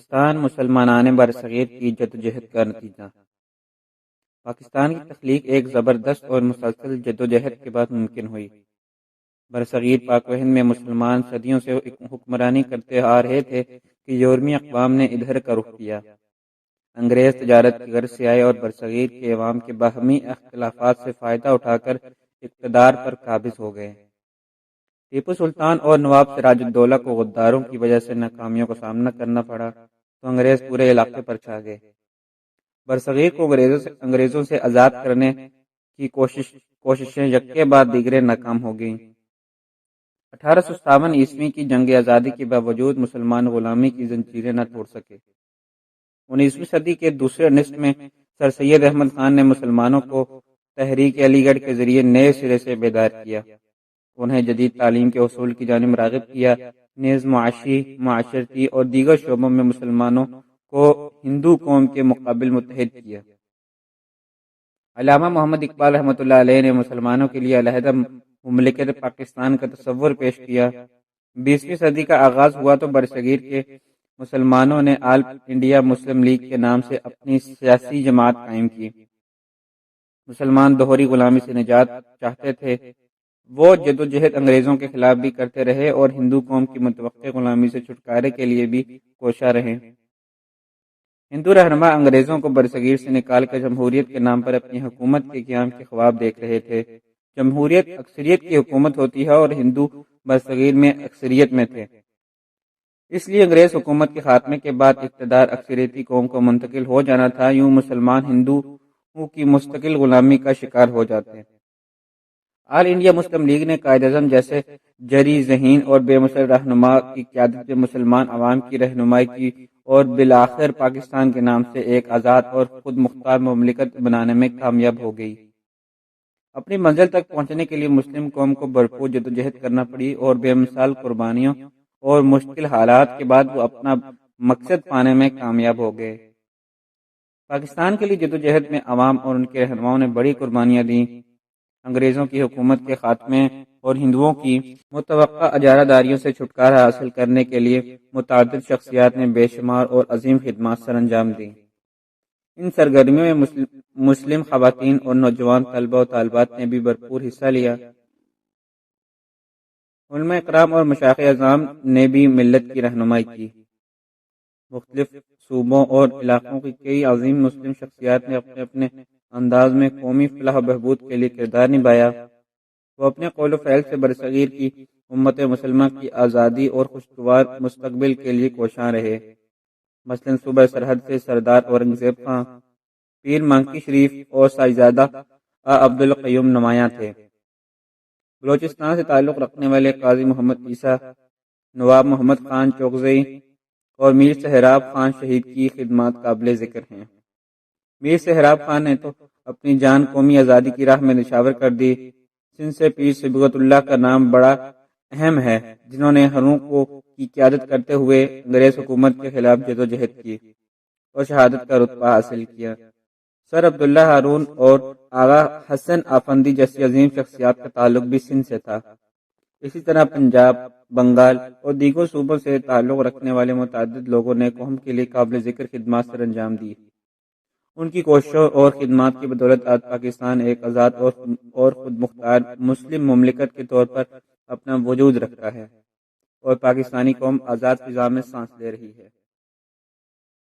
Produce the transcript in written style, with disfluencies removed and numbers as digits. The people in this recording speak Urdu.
پاکستان مسلمانان برصغیر کی جدوجہد کا نتیجہ۔ پاکستان کی تخلیق ایک زبردست اور مسلسل جدوجہد کے بعد ممکن ہوئی۔ برصغیر پاک و ہند میں مسلمان صدیوں سے حکمرانی کرتے آ رہے تھے کہ یورپی اقوام نے ادھر کا رخ کیا۔ انگریز تجارت کی غرض سے آئے اور برصغیر کے عوام کے باہمی اختلافات سے فائدہ اٹھا کر اقتدار پر قابض ہو گئے۔ ٹیپو سلطان اور نواب سراج الدولہ کو غداروں کی وجہ سے ناکامیوں کا سامنا کرنا پڑا تو انگریز پورے علاقے پر چھا گئے۔ برصغیر کو انگریزوں سے آزاد کرنے کی کوششیں یکے بعد دیگرے ناکام ہو گئیں۔ 1857 عیسوی کی جنگ آزادی کے باوجود مسلمان غلامی کی زنجیریں نہ توڑ سکے۔ 19ویں صدی کے دوسرے نصف میں سر سید احمد خان نے مسلمانوں کو تحریک علی گڑھ کے ذریعے نئے سرے سے بیدار کیا، انہیں جدید تعلیم کے اصول کی جانب راغب کیا، نیز معاشی، معاشرتی اور دیگر شعبوں میں مسلمانوں کو ہندو قوم کے مقابل متحد کیا۔ علامہ محمد اقبال رحمۃ اللہ علیہ نے مسلمانوں کے لیے علیحدہ مملکت پاکستان کا تصور پیش کیا۔ 20ویں صدی کا آغاز ہوا تو برصغیر کے مسلمانوں نے آل انڈیا مسلم لیگ کے نام سے اپنی سیاسی جماعت قائم کی۔ مسلمان دوہری غلامی سے نجات چاہتے تھے، وہ جدوجہد انگریزوں کے خلاف بھی کرتے رہے اور ہندو قوم کی متوقع غلامی سے چھٹکارے کے لیے بھی کوشاں رہے۔ ہندو رہنما انگریزوں کو برصغیر سے نکال کر جمہوریت کے نام پر اپنی حکومت کے قیام کے خواب دیکھ رہے تھے۔ جمہوریت اکثریت کی حکومت ہوتی ہے اور ہندو برصغیر میں اکثریت میں تھے، اس لیے انگریز حکومت کے خاتمے کے بعد اقتدار اکثریتی قوم کو منتقل ہو جانا تھا۔ یوں مسلمان ہندو کی مستقل غلامی کا شکار ہو جاتے۔ آل انڈیا مسلم لیگ نے قائد اعظم جیسے جری ذہین اور بے مثل رہنما کی قیادت میں مسلمان عوام کی رہنمائی کی اور بالآخر پاکستان کے نام سے ایک آزاد اور خود مختار مملکت بنانے میں کامیاب ہو گئی۔ اپنی منزل تک پہنچنے کے لیے مسلم قوم کو بھرپور جدوجہد کرنا پڑی اور بے مثال قربانیوں اور مشکل حالات کے بعد وہ اپنا مقصد پانے میں کامیاب ہو گئے۔ پاکستان کے لیے جدوجہد میں عوام اور ان کے رہنماؤں نے بڑی قربانیاں دیں۔ انگریزوں کی حکومت کے خاتمے اور ہندوؤں کی متوقع اجارہ داریوں سے چھٹکارا حاصل کرنے کے لیے متعدد شخصیات نے بے شمار اور عظیم خدمات سر انجام دیں۔ ان سرگرمیوں میں مسلم خواتین اور نوجوان طلبہ و طالبات نے بھی بھرپور حصہ لیا۔ علماء اکرام اور مشائخ اعظام نے بھی ملت کی رہنمائی کی۔ مختلف صوبوں اور علاقوں کی کئی عظیم مسلم شخصیات نے اپنے اپنے انداز میں قومی فلاح و بہبود کے لیے کردار نبھایا۔ وہ اپنے قول و فعل سے برصغیر کی امت مسلمہ کی آزادی اور خوشگوار مستقبل کے لیے کوشاں رہے۔ مثلاً صوبہ سرحد سے سردار اورنگزیب خان، پیر مانکی شریف اور صاحبزادہ عبدالقیوم نمایاں تھے۔ بلوچستان سے تعلق رکھنے والے قاضی محمد عیسیٰ، نواب محمد خان چوکزئی اور میر سہراب خان شہید کی خدمات قابل ذکر ہیں۔ میر سہراب خان نے تو اپنی جان قومی آزادی کی راہ میں نشاور کر دی۔ سندھ سے پیر صبغت اللہ کا نام بڑا اہم ہے، جنہوں نے ہروں کی قیادت کرتے ہوئے انگریز حکومت کے خلاف جدوجہد کی اور شہادت کا رتبہ حاصل کیا۔ سر عبداللہ ہارون اور آغا حسن آفندی جیسی عظیم شخصیات کا تعلق بھی سندھ سے تھا۔ اسی طرح پنجاب، بنگال اور دیگر صوبوں سے تعلق رکھنے والے متعدد لوگوں نے قوم کے لیے قابل ذکر خدمات سر انجام دی۔ ان کی کوششوں اور خدمات کی بدولت آج پاکستان ایک آزاد اور خود مختار مسلم مملکت کے طور پر اپنا وجود رکھتا ہے اور پاکستانی قوم آزاد فضا میں سانس لے رہی ہے۔